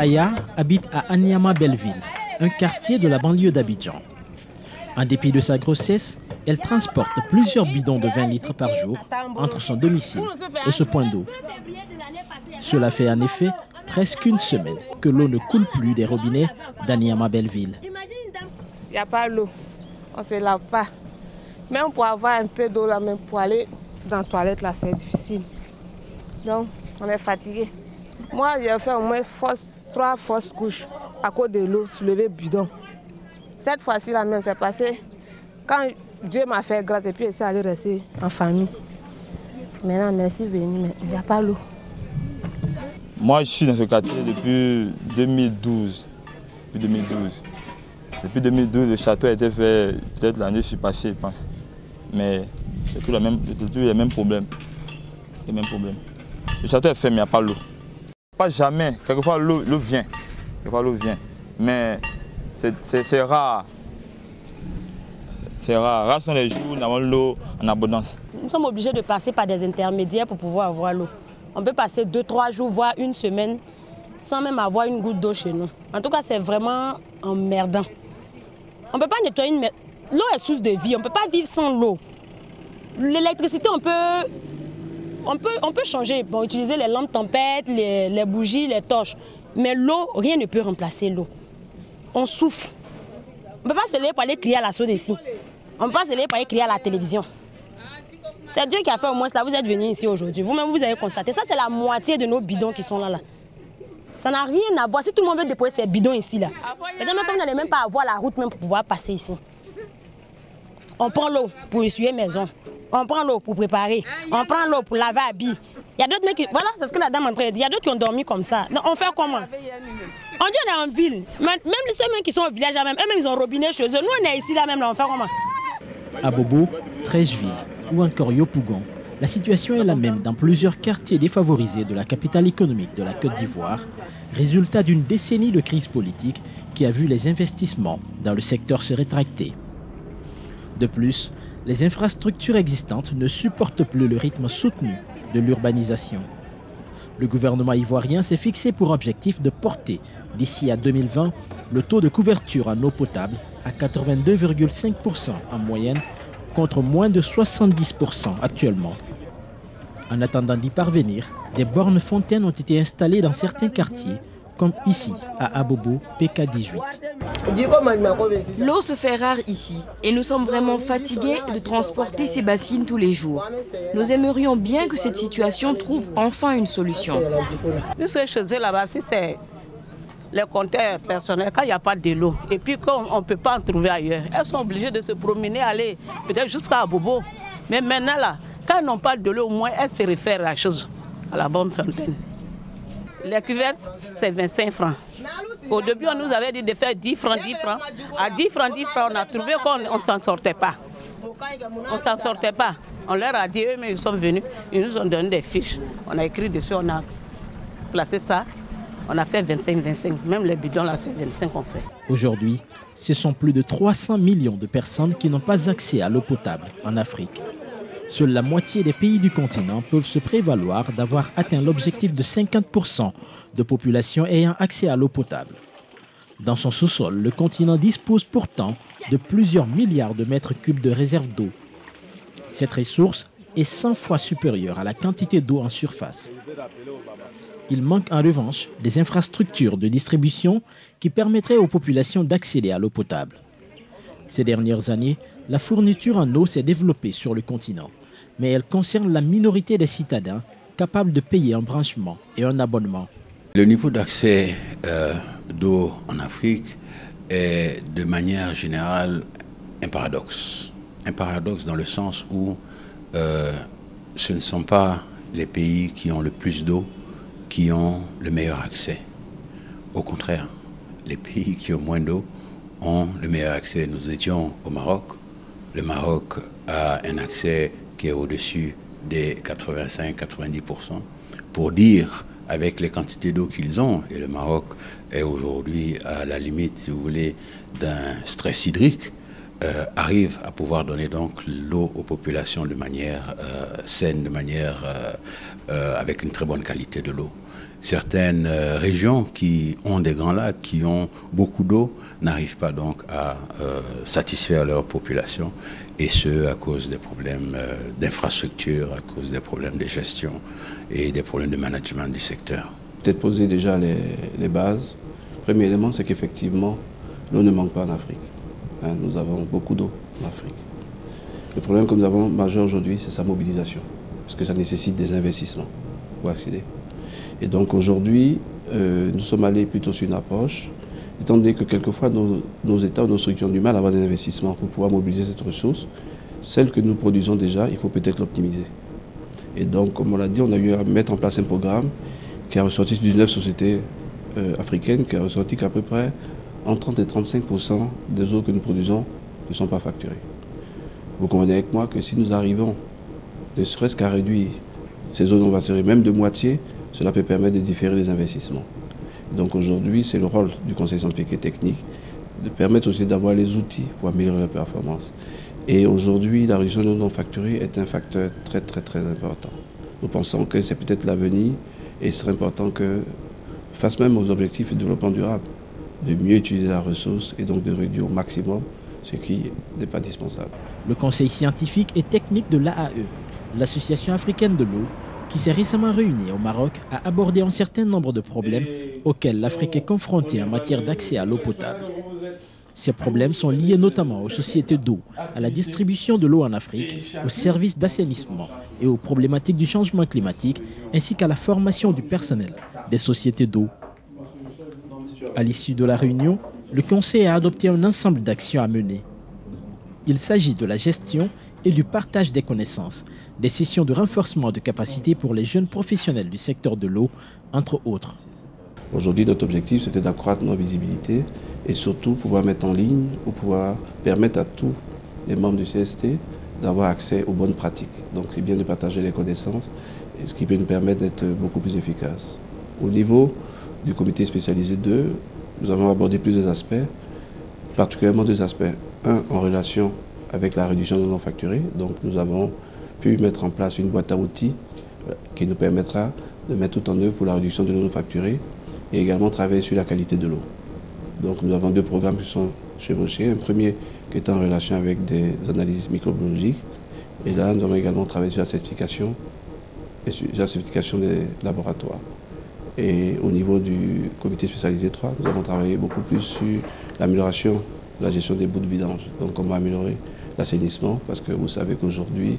Aya habite à Anyama-Belleville, un quartier de la banlieue d'Abidjan. En dépit de sa grossesse, elle transporte plusieurs bidons de 20 litres par jour entre son domicile et ce point d'eau. Cela fait en effet presque une semaine que l'eau ne coule plus des robinets d'Anyama-Belleville. Il n'y a pas l'eau, on ne se lave pas. Même pour avoir un peu d'eau là, même pour aller dans la toilette là, c'est difficile. Donc, on est fatigué. Moi, j'ai fait au moins 3 fausses couches à cause de l'eau, soulever bidon. Cette fois-ci là même, c'est passé quand Dieu m'a fait grâce et puis je suis allé rester en famille. Maintenant, merci venu, mais il n'y a pas l'eau. Moi, je suis dans ce quartier depuis 2012. Depuis 2012, le château a été fait, peut-être l'année je suis passé, je pense. Mais c'est toujours les mêmes problèmes. Le château est fait, mais il n'y a pas l'eau. Pas jamais. Quelquefois, l'eau vient. Mais c'est rare. C'est rare. Rares sont les jours où nous avons l'eau en abondance. Nous sommes obligés de passer par des intermédiaires pour pouvoir avoir l'eau. On peut passer 2-3 jours, voire une semaine, sans même avoir une goutte d'eau chez nous. En tout cas, c'est vraiment emmerdant. On ne peut pas nettoyer une... L'eau est source de vie, on ne peut pas vivre sans l'eau. L'électricité, on peut changer, bon, utiliser les lampes tempêtes, les bougies, les torches. Mais l'eau, rien ne peut remplacer l'eau. On souffre. On ne peut pas se lever pour aller crier à la source ici. On ne peut pas se lever pour aller crier à la télévision. C'est Dieu qui a fait au moins cela. Vous êtes venus ici aujourd'hui. Vous-même, vous avez constaté. Ça, c'est la moitié de nos bidons qui sont là. Ça n'a rien à voir. Si tout le monde veut déposer ses bidons ici, là, et même comme on n'allait même pas avoir la route même pour pouvoir passer ici. On prend l'eau pour essuyer maison. On prend l'eau pour préparer. On prend l'eau pour laver habits. Il y a d'autres mecs qui... Voilà, c'est ce que la dame est en train de dire. Il y a d'autres qui ont dormi comme ça. Donc, on fait comment? On dit on est en ville. Même ceux qui sont au village, eux-mêmes, ils ont robinet chez eux. Nous, on est ici, là même, là, on fait comment? À Bobo, Treichville ou encore Yopougon, la situation est la même dans plusieurs quartiers défavorisés de la capitale économique de la Côte d'Ivoire, résultat d'une décennie de crise politique qui a vu les investissements dans le secteur se rétracter. De plus, les infrastructures existantes ne supportent plus le rythme soutenu de l'urbanisation. Le gouvernement ivoirien s'est fixé pour objectif de porter, d'ici à 2020, le taux de couverture en eau potable à 82,5% en moyenne, contre moins de 70% actuellement. En attendant d'y parvenir, des bornes fontaines ont été installées dans certains quartiers, comme ici, à Abobo, PK18. L'eau se fait rare ici et nous sommes vraiment fatigués de transporter ces bassines tous les jours. Nous aimerions bien que cette situation trouve enfin une solution. Nous sommes chez eux là-bas, si c'est les compteurs personnels, quand il n'y a pas de l'eau, et puis quand on ne peut pas en trouver ailleurs, elles sont obligées de se promener, aller peut-être jusqu'à Abobo. Mais maintenant là, quand elles n'ont pas de l'eau, au moins elles se réfèrent à la chose, à la bonne fontaine. Les cuvettes, c'est 25 francs. Au début, on nous avait dit de faire 10 francs, 10 francs. À 10 francs, 10 francs, on a trouvé qu'on ne s'en sortait pas. On ne s'en sortait pas. On leur a dit, eux, mais ils sont venus, ils nous ont donné des fiches. On a écrit dessus, on a placé ça. On a fait 25-25. Même les bidons, là, c'est 25 qu'on fait. Aujourd'hui, ce sont plus de 300 millions de personnes qui n'ont pas accès à l'eau potable en Afrique. Seule la moitié des pays du continent peuvent se prévaloir d'avoir atteint l'objectif de 50% de population ayant accès à l'eau potable. Dans son sous-sol, le continent dispose pourtant de plusieurs milliards de mètres cubes de réserves d'eau. Cette ressource est 100 fois supérieure à la quantité d'eau en surface. Il manque en revanche des infrastructures de distribution qui permettraient aux populations d'accéder à l'eau potable. Ces dernières années, la fourniture en eau s'est développée sur le continent, mais elle concerne la minorité des citadins capables de payer un branchement et un abonnement. Le niveau d'accès d'eau en Afrique est de manière générale un paradoxe. Un paradoxe dans le sens où ce ne sont pas les pays qui ont le plus d'eau qui ont le meilleur accès. Au contraire, les pays qui ont moins d'eau ont le meilleur accès. Nous étions au Maroc. Le Maroc a un accès qui est au-dessus des 85-90%. Pour dire, avec les quantités d'eau qu'ils ont, et le Maroc est aujourd'hui à la limite, si vous voulez, d'un stress hydrique, arrive à pouvoir donner donc l'eau aux populations de manière saine, de manière avec une très bonne qualité de l'eau. Certaines régions qui ont des grands lacs, qui ont beaucoup d'eau, n'arrivent pas donc à satisfaire leur population, et ce à cause des problèmes d'infrastructure, à cause des problèmes de gestion et des problèmes de management du secteur. Peut-être poser déjà les bases. Le premier élément, c'est qu'effectivement, l'eau ne manque pas en Afrique. Nous avons beaucoup d'eau en Afrique. Le problème que nous avons majeur aujourd'hui, c'est sa mobilisation, parce que ça nécessite des investissements pour accéder. Et donc aujourd'hui, nous sommes allés plutôt sur une approche, étant donné que quelquefois nos États ou nos structures ont du mal à avoir des investissements pour pouvoir mobiliser cette ressource. Celle que nous produisons déjà, il faut peut-être l'optimiser. Et donc, comme on l'a dit, on a eu à mettre en place un programme qui a ressorti sur 19 sociétés africaines, qui a ressorti qu'à peu près entre 30 et 35% des eaux que nous produisons ne sont pas facturées. Vous convenez avec moi que si nous arrivons, ne serait-ce qu'à réduire ces eaux non facturées, même de moitié, cela peut permettre de différer les investissements. Donc aujourd'hui, c'est le rôle du Conseil scientifique et technique de permettre aussi d'avoir les outils pour améliorer la performance. Et aujourd'hui, la réduction des eaux non facturées est un facteur très important. Nous pensons que c'est peut-être l'avenir et il serait important que, face même aux objectifs de développement durable, de mieux utiliser la ressource et donc de réduire au maximum ce qui n'est pas dispensable. Le Conseil scientifique et technique de l'AAE, l'Association africaine de l'eau, qui s'est récemment réunie au Maroc, a abordé un certain nombre de problèmes auxquels l'Afrique est confrontée en matière d'accès à l'eau potable. Ces problèmes sont liés notamment aux sociétés d'eau, à la distribution de l'eau en Afrique, aux services d'assainissement et aux problématiques du changement climatique, ainsi qu'à la formation du personnel des sociétés d'eau. À l'issue de la réunion, le Conseil a adopté un ensemble d'actions à mener. Il s'agit de la gestion et du partage des connaissances, des sessions de renforcement de capacités pour les jeunes professionnels du secteur de l'eau, entre autres. Aujourd'hui, notre objectif, c'était d'accroître notre visibilité et surtout pouvoir mettre en ligne ou pouvoir permettre à tous les membres du CST d'avoir accès aux bonnes pratiques. Donc c'est bien de partager les connaissances, ce qui peut nous permettre d'être beaucoup plus efficaces. Au niveau du comité spécialisé 2, nous avons abordé plusieurs aspects, particulièrement deux aspects. Un, en relation avec la réduction de non facturés. Donc nous avons pu mettre en place une boîte à outils qui nous permettra de mettre tout en œuvre pour la réduction de l'eau non facturée et également travailler sur la qualité de l'eau. Donc nous avons deux programmes qui sont chevauchés. Un premier qui est en relation avec des analyses microbiologiques. Et là, nous avons également travaillé sur la certification des laboratoires. Et au niveau du comité spécialisé 3, nous avons travaillé beaucoup plus sur l'amélioration de la gestion des bouts de vidange. Donc on va améliorer l'assainissement parce que vous savez qu'aujourd'hui,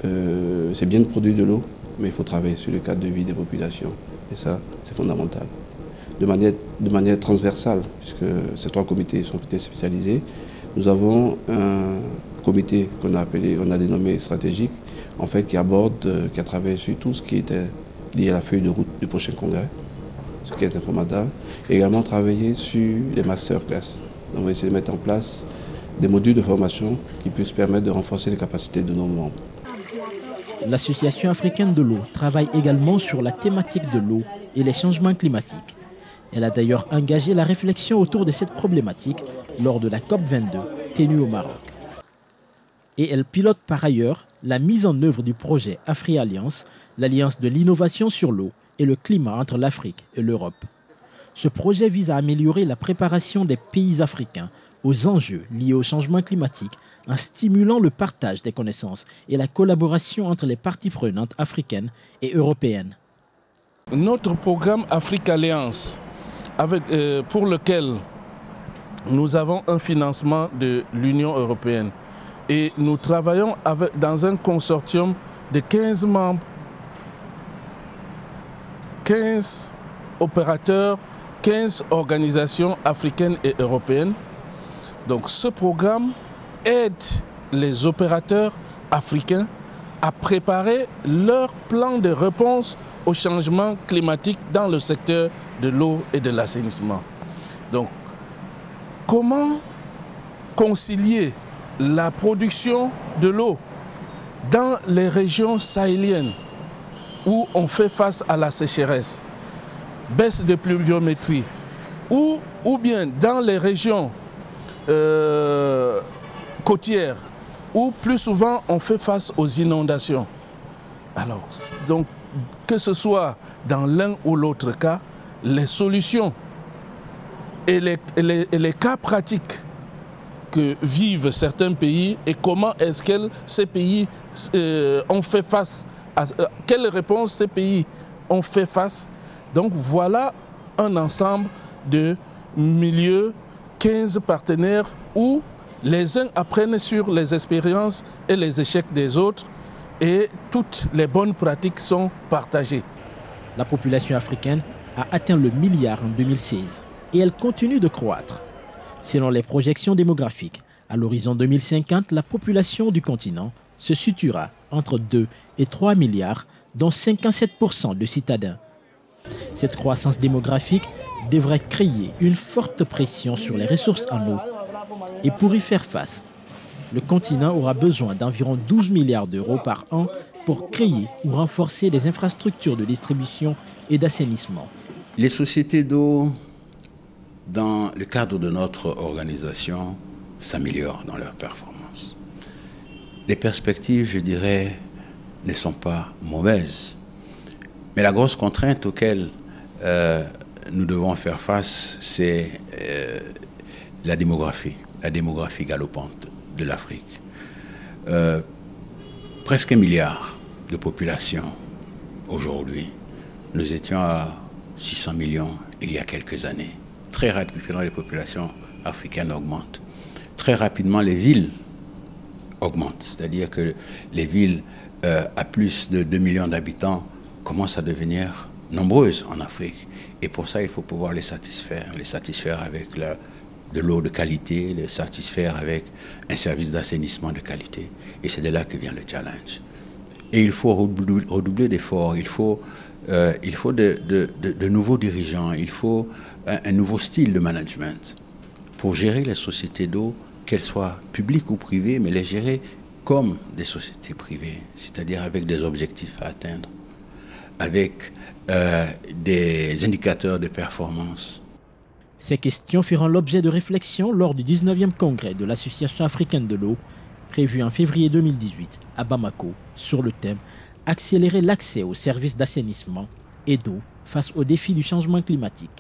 c'est bien de produire de l'eau, mais il faut travailler sur le cadre de vie des populations. Et ça, c'est fondamental. De manière transversale, puisque ces trois comités sont peut-être spécialisés, nous avons un comité qu'on a dénommé stratégique, en fait, qui a travaillé sur tout ce qui était lié à la feuille de route du prochain congrès, ce qui est informatique, et également travailler sur les masterclass. On va essayer de mettre en place des modules de formation qui puissent permettre de renforcer les capacités de nos membres. L'Association africaine de l'eau travaille également sur la thématique de l'eau et les changements climatiques. Elle a d'ailleurs engagé la réflexion autour de cette problématique lors de la COP22 tenue au Maroc. Et elle pilote par ailleurs la mise en œuvre du projet Afri-Alliance, l'alliance de l'innovation sur l'eau et le climat entre l'Afrique et l'Europe. Ce projet vise à améliorer la préparation des pays africains aux enjeux liés au changement climatique en stimulant le partage des connaissances et la collaboration entre les parties prenantes africaines et européennes. Notre programme Afrique-Alliance, pour lequel nous avons un financement de l'Union européenne et nous travaillons dans un consortium de 15 membres, 15 opérateurs, 15 organisations africaines et européennes. Donc ce programme aide les opérateurs africains à préparer leur plan de réponse au changement climatique dans le secteur de l'eau et de l'assainissement. Donc, comment concilier la production de l'eau dans les régions sahéliennes où on fait face à la sécheresse, baisse de pluviométrie, ou bien dans les régions côtières où plus souvent on fait face aux inondations. Alors, donc, que ce soit dans l'un ou l'autre cas, les solutions et les cas pratiques que vivent certains pays et comment est-ce que ces pays ont fait face à quelles réponses ces pays ont fait face. Donc voilà un ensemble de milieux, 15 partenaires où les uns apprennent sur les expériences et les échecs des autres et toutes les bonnes pratiques sont partagées. La population africaine a atteint le milliard en 2016 et elle continue de croître. Selon les projections démographiques, à l'horizon 2050, la population du continent se situera entre 2 et 3 milliards, dont 57% de citadins. Cette croissance démographique devrait créer une forte pression sur les ressources en eau. Et pour y faire face, le continent aura besoin d'environ 12 milliards d'euros par an pour créer ou renforcer les infrastructures de distribution et d'assainissement. Les sociétés d'eau, dans le cadre de notre organisation, s'améliorent dans leur performance. Les perspectives, je dirais, ne sont pas mauvaises. Mais la grosse contrainte auquel nous devons faire face, c'est la démographie galopante de l'Afrique. Presque 1 milliard de population aujourd'hui. Nous étions à 600 millions il y a quelques années. Très rapidement, les populations africaines augmentent. Très rapidement, les villes augmentent. C'est-à-dire que les villes à plus de 2 millions d'habitants commencent à devenir nombreuses en Afrique. Et pour ça, il faut pouvoir les satisfaire avec de l'eau de qualité, les satisfaire avec un service d'assainissement de qualité. Et c'est de là que vient le challenge. Et il faut redoubler d'efforts, il faut de nouveaux dirigeants, il faut un nouveau style de management pour gérer les sociétés d'eau, qu'elles soient publiques ou privées, mais les gérer comme des sociétés privées, c'est-à-dire avec des objectifs à atteindre, avec des indicateurs de performance. Ces questions feront l'objet de réflexions lors du 19e congrès de l'Association africaine de l'eau, prévu en février 2018 à Bamako, sur le thème « Accélérer l'accès aux services d'assainissement et d'eau face aux défis du changement climatique ».